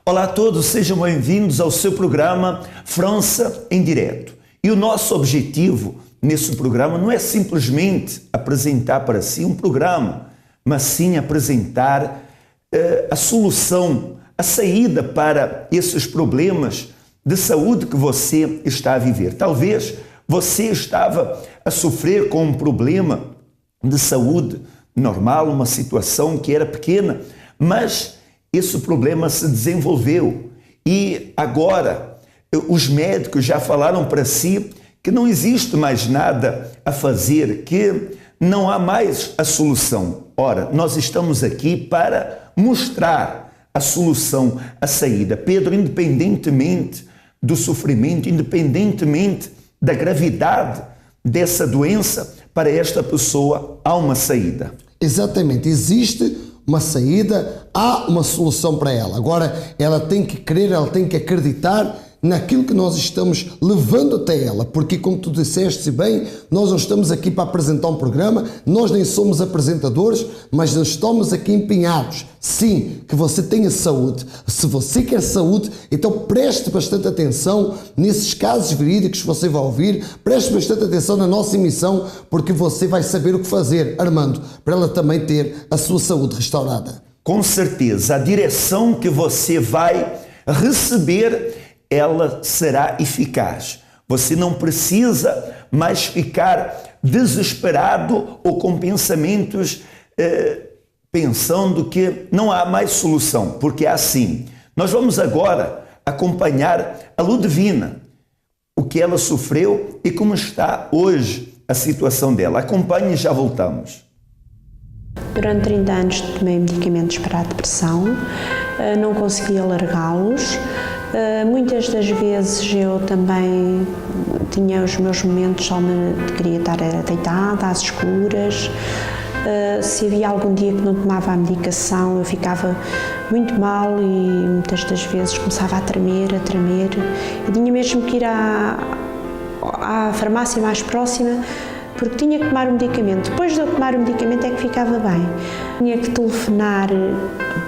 Olá a todos, sejam bem-vindos ao seu programa França em Direto. E o nosso objetivo nesse programa não é simplesmente apresentar para si um programa, mas sim apresentar a solução, a saída para esses problemas de saúde que você está a viver. Talvez você estava a sofrer com um problema de saúde normal, uma situação que era pequena, mas esse problema se desenvolveu e agora os médicos já falaram para si que não existe mais nada a fazer, que não há mais a solução. Ora, nós estamos aqui para mostrar a solução, a saída. Pedro, independentemente do sofrimento, independentemente da gravidade dessa doença, para esta pessoa há uma saída. Exatamente, existe uma saída, há uma solução para ela. Agora, ela tem que crer, ela tem que acreditar naquilo que nós estamos levando até ela, porque como tu disseste bem, nós não estamos aqui para apresentar um programa, nós nem somos apresentadores, mas nós estamos aqui empenhados, sim, que você tenha saúde. Se você quer saúde, então preste bastante atenção nesses casos verídicos que você vai ouvir, preste bastante atenção na nossa emissão, porque você vai saber o que fazer, Armando, para ela também ter a sua saúde restaurada. Com certeza, a direção que você vai receber, ela será eficaz. Você não precisa mais ficar desesperado ou com pensamentos pensando que não há mais solução, porque é assim. Nós vamos agora acompanhar a Ludivina, o que ela sofreu e como está hoje a situação dela. Acompanhe e já voltamos. Durante 30 anos tomei medicamentos para a depressão, não conseguia largá-los. Muitas das vezes eu também tinha os meus momentos, só me queria estar deitada, às escuras. Se havia algum dia que não tomava a medicação, eu ficava muito mal e muitas das vezes começava a tremer. Eu tinha mesmo que ir à farmácia mais próxima, porque tinha que tomar o medicamento. Depois de eu tomar o medicamento é que ficava bem. Tinha que telefonar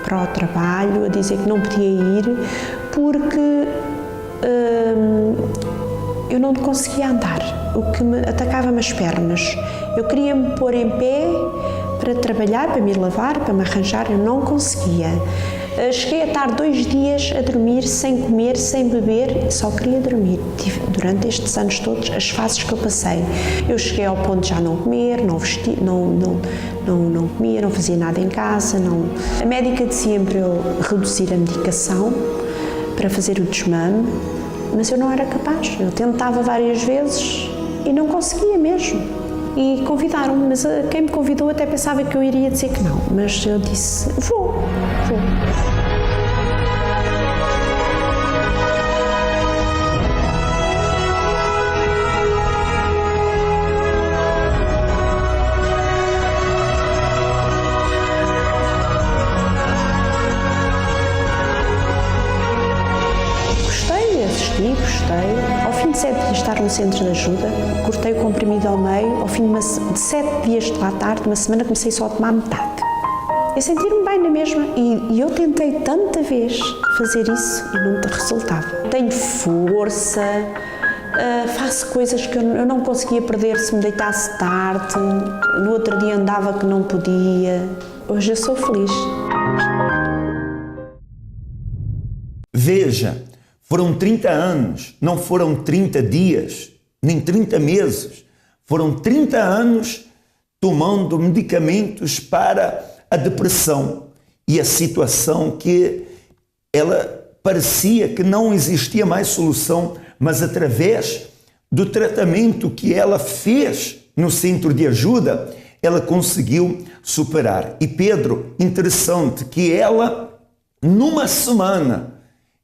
para o trabalho a dizer que não podia ir, porque eu não conseguia andar, o que me atacava-me as pernas. Eu queria me pôr em pé para trabalhar, para me lavar, para me arranjar, eu não conseguia. Cheguei a estar 2 dias a dormir, sem comer, sem beber, só queria dormir. Durante estes anos todos, as fases que eu passei, eu cheguei ao ponto de já não comer, não vestir, não comia, não fazia nada em casa. A médica dizia para eu reduzir a medicação, para fazer o desmame, mas eu não era capaz. Eu tentava várias vezes e não conseguia mesmo. E convidaram-me, mas quem me convidou até pensava que eu iria dizer que não, mas eu disse, vou. Gostei. Ao fim de 7 dias de estar no centro de ajuda, cortei o comprimido ao meio, ao fim de 7 dias de lá tarde, uma semana comecei só a tomar metade. Eu senti-me bem na mesma e eu tentei tanta vez fazer isso e não resultava. Tenho força, faço coisas que eu não conseguia perder se me deitasse tarde, no outro dia andava que não podia. Hoje eu sou feliz. Veja, foram 30 anos, não foram 30 dias, nem 30 meses. Foram 30 anos tomando medicamentos para a depressão e a situação que ela parecia que não existia mais solução, mas através do tratamento que ela fez no centro de ajuda, ela conseguiu superar. E Pedro, interessante que ela, numa semana,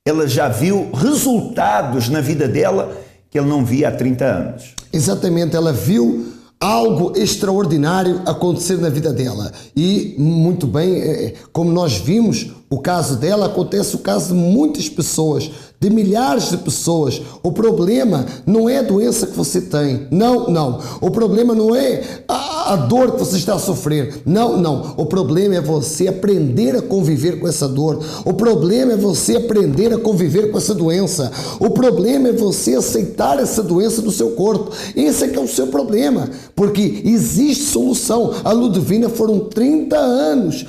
ela já viu resultados na vida dela que ela não via há 30 anos. Exatamente, ela viu algo extraordinário acontecer na vida dela. E, muito bem, como nós vimos, o caso dela, acontece o caso de muitas pessoas, de milhares de pessoas. O problema não é a doença que você tem. Não. O problema não é a dor que você está a sofrer. Não. O problema é você aprender a conviver com essa dor. O problema é você aprender a conviver com essa doença. O problema é você aceitar essa doença no seu corpo. Esse é que é o seu problema. Porque existe solução. A Ludovina foram 30 anos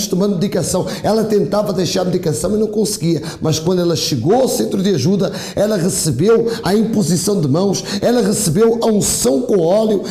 tomando medicação. Ela tentava deixar a medicação e não conseguia. Mas quando ela chegou ao centro de ajuda, ela recebeu a imposição de mãos, ela recebeu a unção com óleo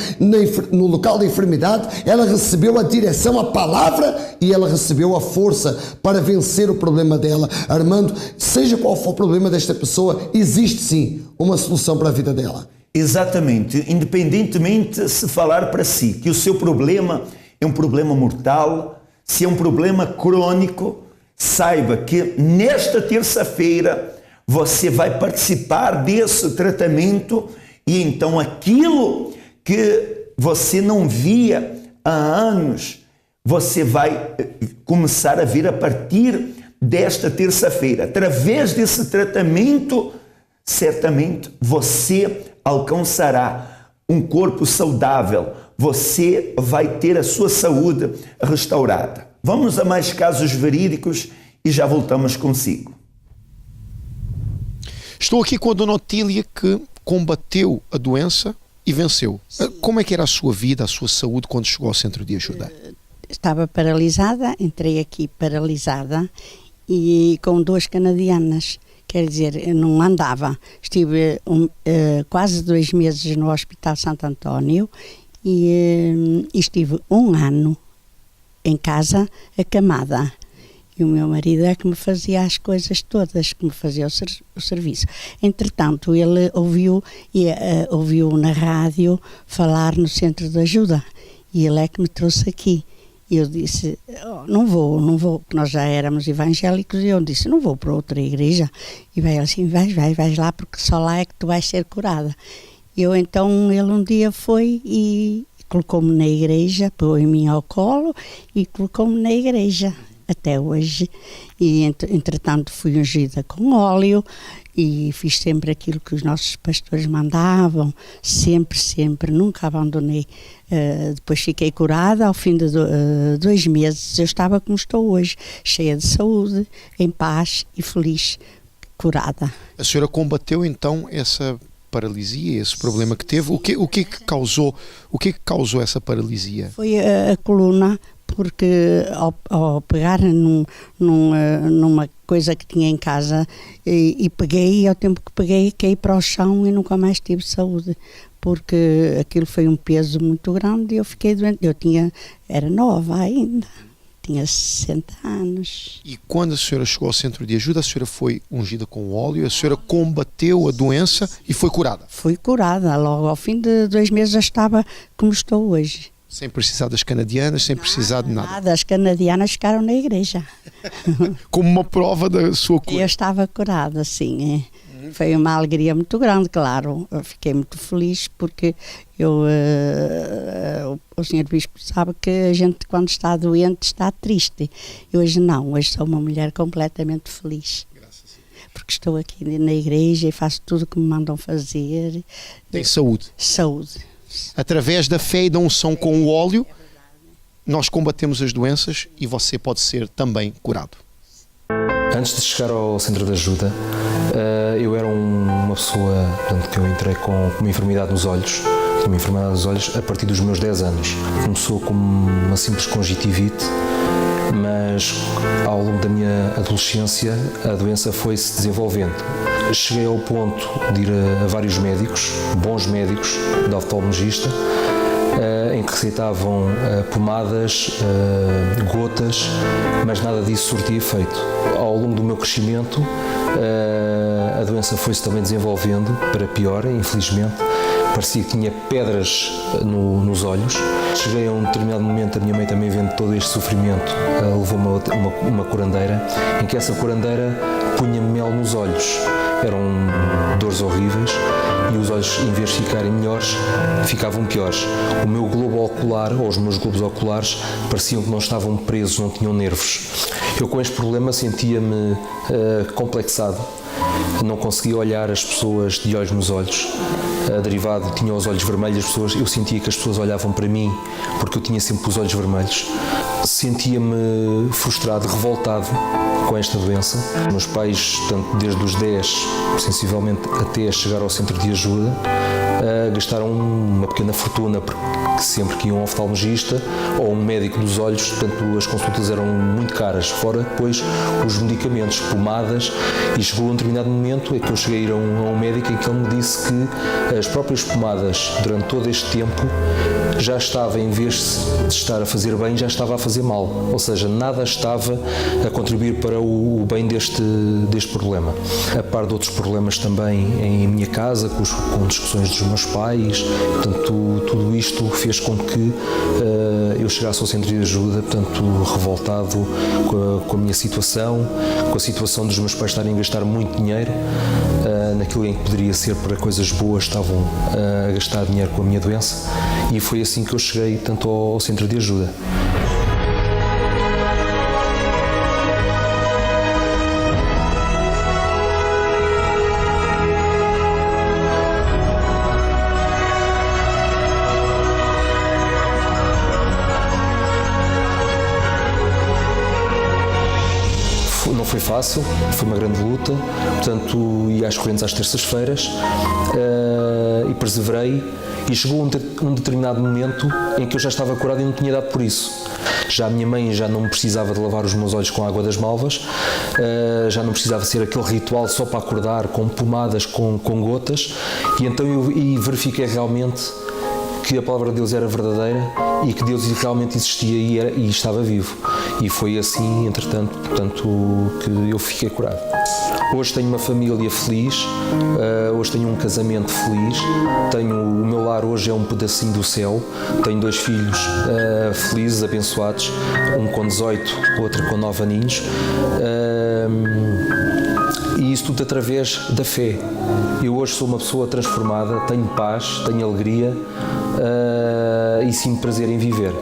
no local da enfermidade, ela recebeu a direção, a palavra, e ela recebeu a força para vencer o problema dela. Armando, seja qual for o problema desta pessoa, existe sim uma solução para a vida dela. Exatamente. Independentemente se falar para si que o seu problema é um problema mortal, se é um problema crônico, saiba que nesta terça-feira você vai participar desse tratamento e então aquilo que você não via há anos, você vai começar a ver a partir desta terça-feira. Através desse tratamento, certamente você alcançará um corpo saudável, você vai ter a sua saúde restaurada. Vamos a mais casos verídicos e já voltamos consigo. Estou aqui com a Dona Otília, que combateu a doença e venceu. Como é que era a sua vida, a sua saúde quando chegou ao centro de ajuda? Estava paralisada, entrei aqui paralisada e com 2 canadianas. Quer dizer, eu não andava. Estive quase 2 meses no Hospital Santo António e estive 1 ano em casa acamada. E o meu marido é que me fazia as coisas todas, que me fazia o serviço. Entretanto, ele ouviu na rádio falar no centro de ajuda e ele é que me trouxe aqui. E eu disse, não vou, porque nós já éramos evangélicos, e eu disse, não vou para outra igreja. E vai assim, vais lá, porque só lá é que tu vais ser curada. Então, ele um dia foi e colocou-me na igreja, pôs-me ao colo e colocou-me na igreja, até hoje. E, entretanto, fui ungida com óleo e fiz sempre aquilo que os nossos pastores mandavam, sempre, nunca abandonei. Depois fiquei curada, ao fim de 2 meses eu estava como estou hoje, cheia de saúde, em paz e feliz, curada. A senhora combateu então essa paralisia, esse problema que teve? O que que causou essa paralisia? Foi a coluna, porque ao pegar numa coisa que tinha em casa e peguei, ao tempo que peguei, caí para o chão e nunca mais tive saúde, porque aquilo foi um peso muito grande e eu fiquei doente. Era nova ainda, tinha 60 anos. E quando a senhora chegou ao centro de ajuda, a senhora foi ungida com óleo, a senhora combateu a doença e foi curada? Fui curada, logo ao fim de 2 meses já estava como estou hoje. Sem precisar das canadianas, sem precisar de nada? As canadianas ficaram na igreja. Como uma prova da sua cura? Eu estava curada, sim. Foi uma alegria muito grande, claro. Eu fiquei muito feliz porque o senhor Bispo sabe que a gente, quando está doente, está triste. E hoje não, hoje sou uma mulher completamente feliz. Porque estou aqui na igreja e faço tudo o que me mandam fazer. Tem saúde? Saúde. Através da fé e da unção com o óleo, nós combatemos as doenças e você pode ser também curado. Antes de chegar ao centro de ajuda, eu era uma pessoa, portanto, que eu entrei com uma enfermidade nos olhos. Tinha uma enfermidade nos olhos a partir dos meus 10 anos. Começou como uma simples conjuntivite, mas ao longo da minha adolescência a doença foi-se desenvolvendo. Cheguei ao ponto de ir a vários médicos, bons médicos, de oftalmologista, em que receitavam pomadas, gotas, mas nada disso surtia efeito. Ao longo do meu crescimento, a doença foi-se também desenvolvendo para pior, infelizmente. Parecia que tinha pedras nos olhos. Cheguei a um determinado momento, a minha mãe também vendo todo este sofrimento, levou-me a uma curandeira, em que essa curandeira punha mel nos olhos. Eram dores horríveis, e os olhos, em vez de ficarem melhores, ficavam piores. O meu globo ocular, ou os meus globos oculares, pareciam que não estavam presos, não tinham nervos. Eu com este problema sentia-me complexado, não conseguia olhar as pessoas de olhos nos olhos. Derivado, tinha os olhos vermelhos, eu sentia que as pessoas olhavam para mim porque eu tinha sempre os olhos vermelhos. Sentia-me frustrado, revoltado com esta doença. Meus pais, tanto desde os 10, sensivelmente, até chegar ao centro de ajuda, gastaram uma pequena fortuna, porque sempre que iam ao oftalmologista ou um médico dos olhos, portanto, as consultas eram muito caras, fora depois os medicamentos, pomadas, e chegou a um determinado momento em que eu cheguei a ir a um médico em que ele me disse que as próprias pomadas, durante todo este tempo, já estava, em vez de estar a fazer bem, já estava a fazer mal. Ou seja, nada estava a contribuir para o bem deste problema. A par de outros problemas também em minha casa, com discussões dos meus pais, portanto, tudo isto fez com que eu chegasse ao centro de ajuda, portanto, revoltado com a minha situação, com a situação dos meus pais estarem a gastar muito dinheiro naquilo em que poderia ser para coisas boas, estavam a gastar dinheiro com a minha doença, e foi assim que eu cheguei tanto ao centro de ajuda. Não foi fácil, foi uma grande luta, portanto ia às correntes às terças-feiras e perseverei, e chegou um determinado momento em que eu já estava curado e não tinha dado por isso. Já a minha mãe já não precisava de lavar os meus olhos com água das malvas, já não precisava ser aquele ritual só para acordar, com pomadas, com gotas, e então eu verifiquei realmente que a palavra de Deus era verdadeira e que Deus realmente existia e estava vivo. E foi assim, entretanto, portanto, que eu fiquei curado. Hoje tenho uma família feliz, hoje tenho um casamento feliz, o meu lar hoje é um pedacinho do céu, tenho 2 filhos felizes, abençoados, um com 18, outro com 9 aninhos, e isso tudo através da fé. Eu hoje sou uma pessoa transformada, tenho paz, tenho alegria e sinto prazer em viver.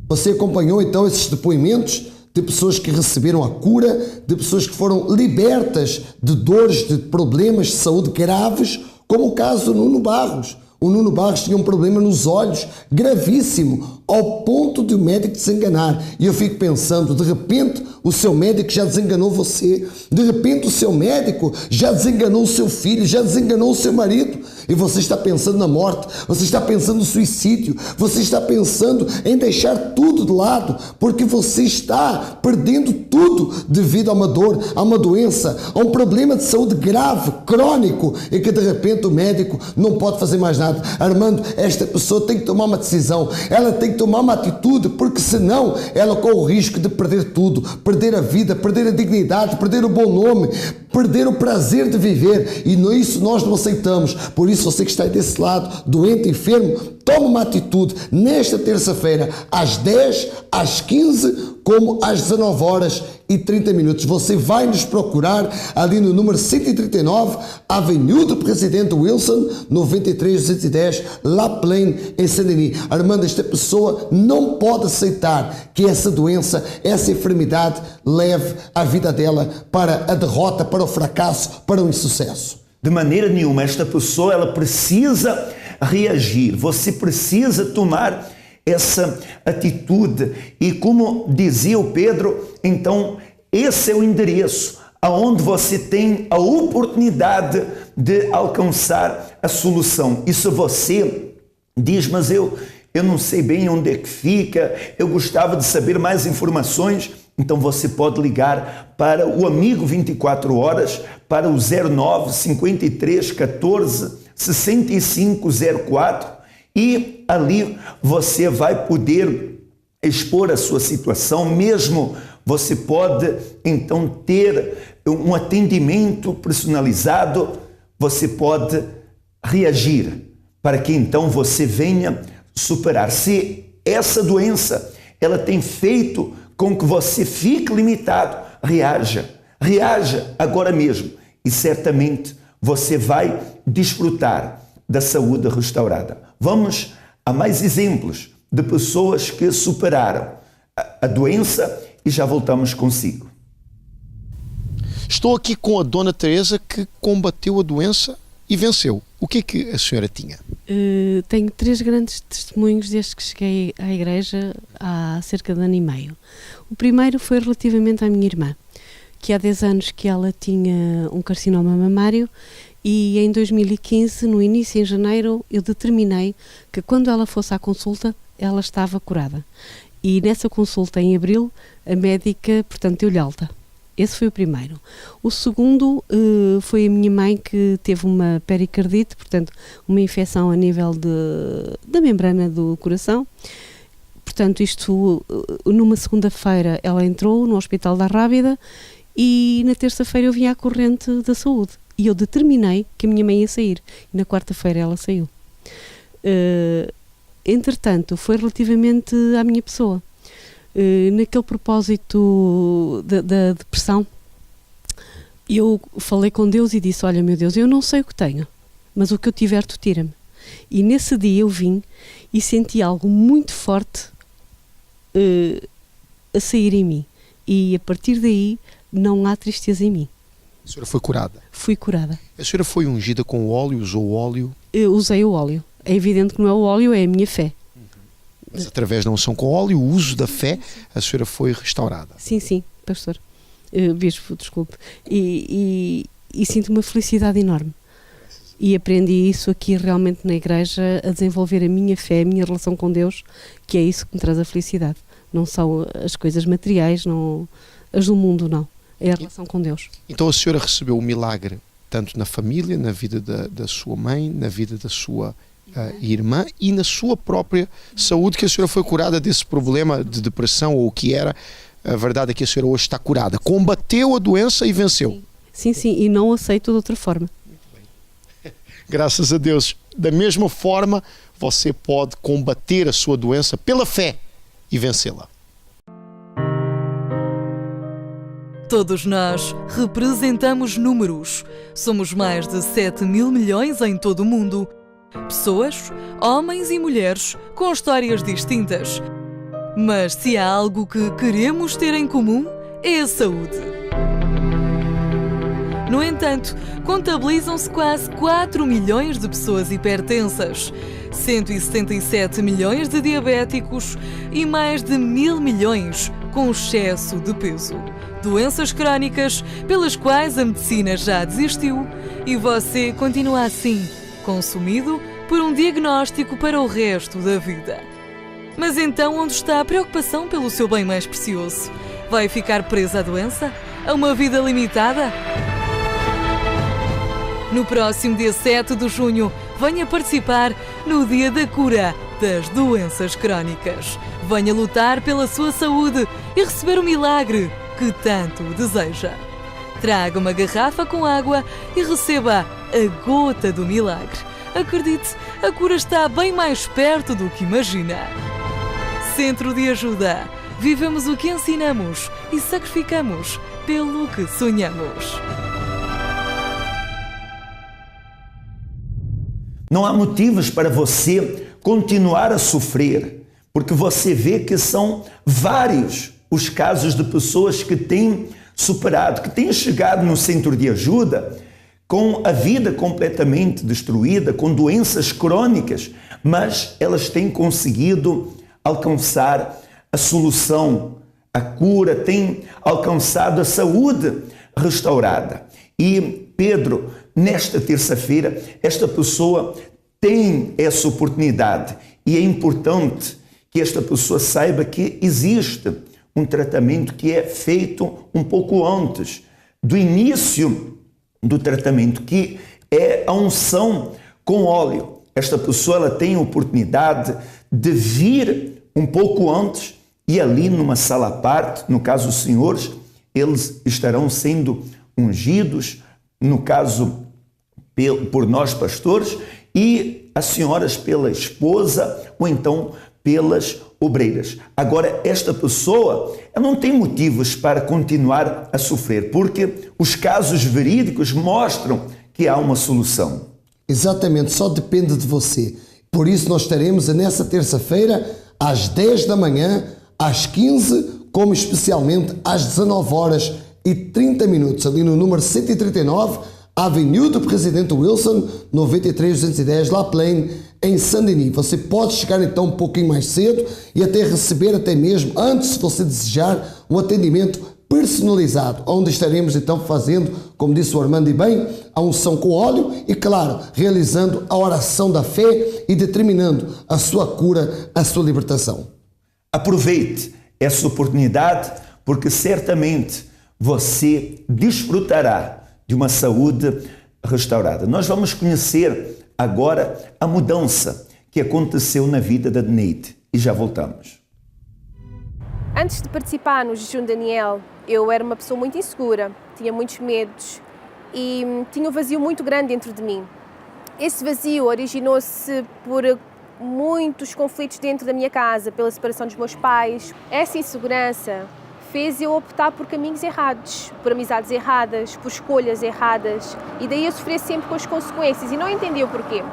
Você acompanhou então esses depoimentos de pessoas que receberam a cura, de pessoas que foram libertas de dores, de problemas de saúde graves, como o caso do Nuno Barros. O Nuno Barros tinha um problema nos olhos gravíssimo, ao ponto de o médico desenganar. E eu fico pensando, de repente o seu médico já desenganou você, de repente o seu médico já desenganou o seu filho, já desenganou o seu marido, e você está pensando na morte, você está pensando no suicídio, você está pensando em deixar tudo de lado, porque você está perdendo tudo devido a uma dor, a uma doença, a um problema de saúde grave, crônico, e que de repente o médico não pode fazer mais nada. Armando, esta pessoa tem que tomar uma decisão, ela tem que tomar uma atitude, porque senão ela corre o risco de perder tudo, perder a vida, perder a dignidade, perder o bom nome, perder o prazer de viver, e isso nós não aceitamos. Por isso, você que está aí desse lado, doente, enfermo, toma uma atitude nesta terça-feira, às 10, às 15, como às 19h30. Você vai nos procurar ali no número 139, Avenida do Presidente Wilson, 93210, La Plaine, em Saint-Denis. Armando, esta pessoa não pode aceitar que essa doença, essa enfermidade leve a vida dela para a derrota, para o fracasso, para o insucesso. De maneira nenhuma. Esta pessoa, ela precisa reagir. Você precisa tomar essa atitude. E como dizia o Pedro, então esse é o endereço aonde você tem a oportunidade de alcançar a solução. E se você diz, mas eu não sei bem onde é que fica, eu gostava de saber mais informações, então você pode ligar para o Amigo 24 Horas, para o 09 53 14 65 04, e ali você vai poder expor a sua situação. Mesmo você pode então ter um atendimento personalizado, você pode reagir para que então você venha superar. Se essa doença ela tem feito com que você fique limitado, reaja agora mesmo, e certamente você vai desfrutar da saúde restaurada. Vamos a mais exemplos de pessoas que superaram a doença e já voltamos consigo. Estou aqui com a Dona Teresa, que combateu a doença e venceu. O que é que a senhora tinha? Tenho 3 grandes testemunhos desde que cheguei à igreja há cerca de ano e meio. O primeiro foi relativamente à minha irmã, que há 10 anos que ela tinha um carcinoma mamário, e em 2015, no início, em janeiro, eu determinei que quando ela fosse à consulta, ela estava curada. E nessa consulta, em abril, a médica, portanto, deu-lhe alta. Esse foi o primeiro. O segundo foi a minha mãe, que teve uma pericardite, portanto, uma infecção a nível da membrana do coração. Portanto, isto, numa segunda-feira, ela entrou no Hospital da Rábida e na terça-feira eu vim à corrente da saúde. E eu determinei que a minha mãe ia sair. E na quarta-feira ela saiu. Entretanto, foi relativamente à minha pessoa. Naquele propósito da depressão, eu falei com Deus e disse: olha, meu Deus, eu não sei o que tenho, mas o que eu tiver tu tira-me. E nesse dia eu vim e senti algo muito forte a sair em mim, e a partir daí não há tristeza em mim. A senhora foi curada? Fui curada. A senhora foi ungida com óleo, usou o óleo? Eu usei o óleo. É evidente que não é o óleo, é a minha fé. Mas através da unção com óleo, o uso da fé, a senhora foi restaurada? Sim, pastor. Bispo, desculpe. E sinto uma felicidade enorme. E aprendi isso aqui realmente na igreja, a desenvolver a minha fé, a minha relação com Deus, que é isso que me traz a felicidade. Não são as coisas materiais, não, as do mundo, não. É a relação com Deus. Então a senhora recebeu o milagre tanto na família, na vida da sua mãe, na vida da sua irmã e na sua própria saúde, que a senhora foi curada desse problema de depressão ou o que era. A verdade é que a senhora hoje está curada. Combateu a doença e venceu. Sim, e não aceito de outra forma. Graças a Deus. Da mesma forma, você pode combater a sua doença pela fé e vencê-la. Todos nós representamos números. Somos mais de 7 mil milhões em todo o mundo. Pessoas, homens e mulheres, com histórias distintas. Mas se há algo que queremos ter em comum, é a saúde. No entanto, contabilizam-se quase 4 milhões de pessoas hipertensas, 177 milhões de diabéticos e mais de 1.000 milhões com excesso de peso. Doenças crónicas pelas quais a medicina já desistiu e você continua assim, consumido por um diagnóstico para o resto da vida. Mas então onde está a preocupação pelo seu bem mais precioso? Vai ficar presa à doença? A uma vida limitada? No próximo dia 7 de junho, venha participar no Dia da Cura das Doenças Crónicas. Venha lutar pela sua saúde e receber o milagre que tanto deseja. Traga uma garrafa com água e receba a gota do milagre. Acredite, a cura está bem mais perto do que imagina. Centro de Ajuda. Vivemos o que ensinamos e sacrificamos pelo que sonhamos. Não há motivos para você continuar a sofrer, porque você vê que são vários os casos de pessoas que têm superado, que têm chegado no centro de ajuda com a vida completamente destruída, com doenças crônicas, mas elas têm conseguido alcançar a solução, a cura, têm alcançado a saúde restaurada. E Pedro, nesta terça-feira, esta pessoa tem essa oportunidade e é importante que esta pessoa saiba que existe um tratamento que é feito um pouco antes do início do tratamento, que é a unção com óleo. Esta pessoa ela tem a oportunidade de vir um pouco antes e ali numa sala à parte, no caso os senhores, eles estarão sendo ungidos, no caso por nós pastores, e as senhoras pela esposa ou então pelas obreiras. Agora, esta pessoa ela não tem motivos para continuar a sofrer, porque os casos verídicos mostram que há uma solução. Exatamente, só depende de você. Por isso nós estaremos nessa terça-feira às 10 da manhã, às 15, como especialmente às 19 horas e 30 minutos, ali no número 139, Avenue do Presidente Wilson, 93210 La Plaine, em Saint-Denis. Você pode chegar então um pouquinho mais cedo e até receber até mesmo, antes se você desejar, um atendimento personalizado, onde estaremos então fazendo, como disse o Armando e bem, a unção com óleo e, claro, realizando a oração da fé e determinando a sua cura, a sua libertação. Aproveite essa oportunidade, porque certamente você desfrutará de uma saúde restaurada. Nós vamos conhecer agora a mudança que aconteceu na vida da Neide e já voltamos. Antes de participar no Jejum Daniel, eu era uma pessoa muito insegura, tinha muitos medos e tinha um vazio muito grande dentro de mim. Esse vazio originou-se por muitos conflitos dentro da minha casa, pela separação dos meus pais. Essa insegurança fez eu optar por caminhos errados, por amizades erradas, por escolhas erradas, e daí eu sofri sempre com as consequências e não entendi o porquê.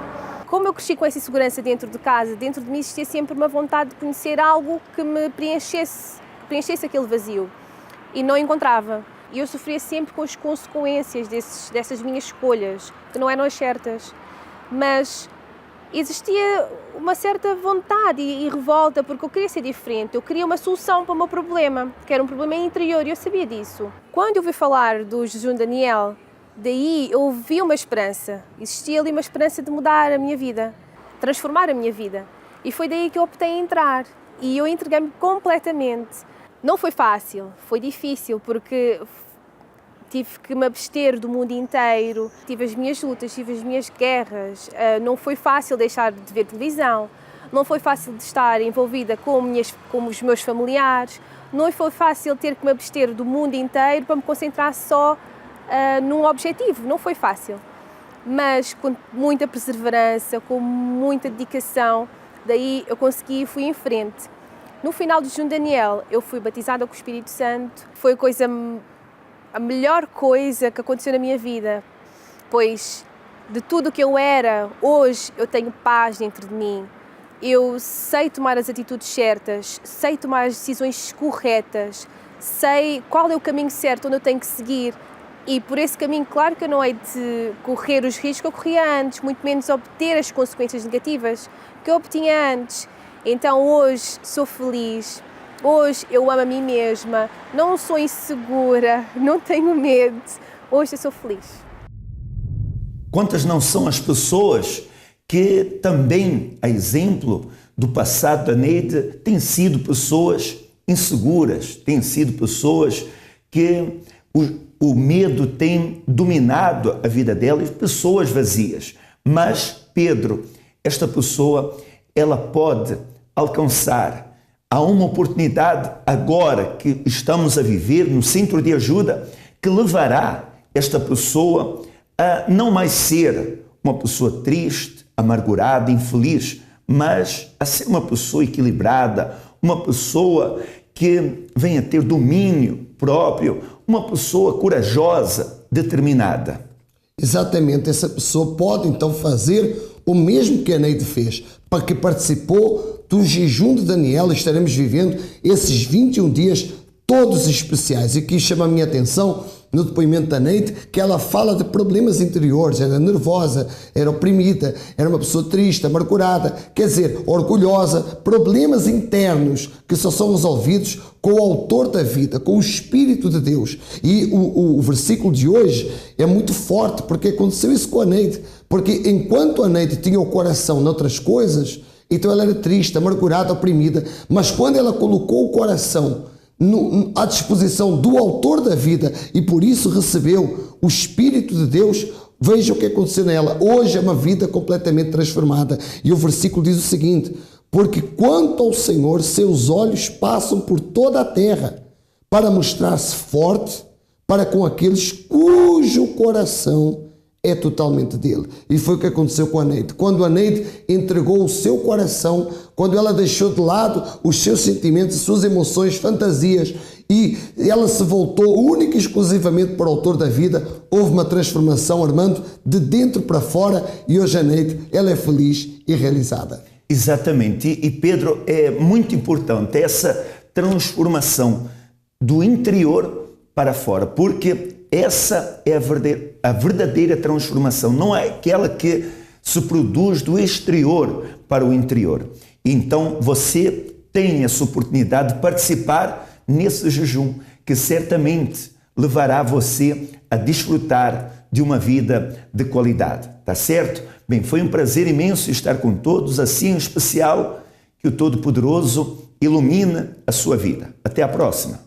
Como eu cresci com essa insegurança dentro de casa, dentro de mim existia sempre uma vontade de conhecer algo que me preenchesse aquele vazio, e não encontrava. E eu sofria sempre com as consequências dessas minhas escolhas, que não eram as certas. Mas existia uma certa vontade e revolta, porque eu queria ser diferente, eu queria uma solução para o meu problema, que era um problema interior, e eu sabia disso. Quando eu ouvi falar do Jejum Daniel, daí eu vi uma esperança, existia ali uma esperança de mudar a minha vida, transformar a minha vida. E foi daí que eu optei em entrar, e eu entreguei-me completamente. Não foi fácil, foi difícil, porque tive que me abster do mundo inteiro, tive as minhas lutas, tive as minhas guerras, não foi fácil deixar de ver televisão, não foi fácil de estar envolvida com os meus familiares, não foi fácil ter que me abster do mundo inteiro para me concentrar só num objetivo, não foi fácil. Mas com muita perseverança, com muita dedicação, daí eu consegui e fui em frente. No final do Jejum Daniel, eu fui batizada com o Espírito Santo, foi a melhor coisa que aconteceu na minha vida, pois de tudo o que eu era, hoje eu tenho paz dentro de mim. Eu sei tomar as atitudes certas, sei tomar as decisões corretas, sei qual é o caminho certo onde eu tenho que seguir, e por esse caminho, claro que eu não hei de correr os riscos que eu corria antes, muito menos obter as consequências negativas que eu obtinha antes. Então hoje sou feliz. Hoje eu amo a mim mesma, não sou insegura, não tenho medo. Hoje eu sou feliz. Quantas não são as pessoas que também, a exemplo do passado da Neide, têm sido pessoas inseguras, têm sido pessoas que o medo tem dominado a vida delas, pessoas vazias. Mas Pedro, esta pessoa, ela pode alcançar. Há uma oportunidade agora que estamos a viver no centro de ajuda que levará esta pessoa a não mais ser uma pessoa triste, amargurada, infeliz, mas a ser uma pessoa equilibrada, uma pessoa que venha ter domínio próprio, uma pessoa corajosa, determinada. Exatamente, essa pessoa pode então fazer o mesmo que a Neide fez, para que participou do Jejum de Daniel. Estaremos vivendo esses 21 dias todos especiais. E aqui chama a minha atenção no depoimento da Neide, que ela fala de problemas interiores, era nervosa, era oprimida, era uma pessoa triste, amargurada, quer dizer, orgulhosa, problemas internos que só são resolvidos com o autor da vida, com o Espírito de Deus. E o versículo de hoje é muito forte, porque aconteceu isso com a Neide, porque enquanto a Neide tinha o coração noutras coisas, então ela era triste, amargurada, oprimida, mas quando ela colocou o coração à disposição do autor da vida e por isso recebeu o Espírito de Deus, veja o que aconteceu nela. Hoje é uma vida completamente transformada. E o versículo diz o seguinte: porque quanto ao Senhor, seus olhos passam por toda a terra para mostrar-se forte para com aqueles cujo coração é totalmente dele. E foi o que aconteceu com a Neide. Quando a Neide entregou o seu coração, quando ela deixou de lado os seus sentimentos, as suas emoções, fantasias, e ela se voltou única e exclusivamente para o autor da vida. Houve uma transformação, Armando, de dentro para fora, e hoje à noite ela é feliz e realizada. Exatamente, e Pedro, é muito importante essa transformação do interior para fora, porque essa é a verdadeira transformação, não é aquela que se produz do exterior para o interior. Então você tem essa oportunidade de participar nesse jejum, que certamente levará você a desfrutar de uma vida de qualidade, tá certo? Bem, foi um prazer imenso estar com todos, assim em especial, que o Todo-Poderoso ilumine a sua vida. Até a próxima.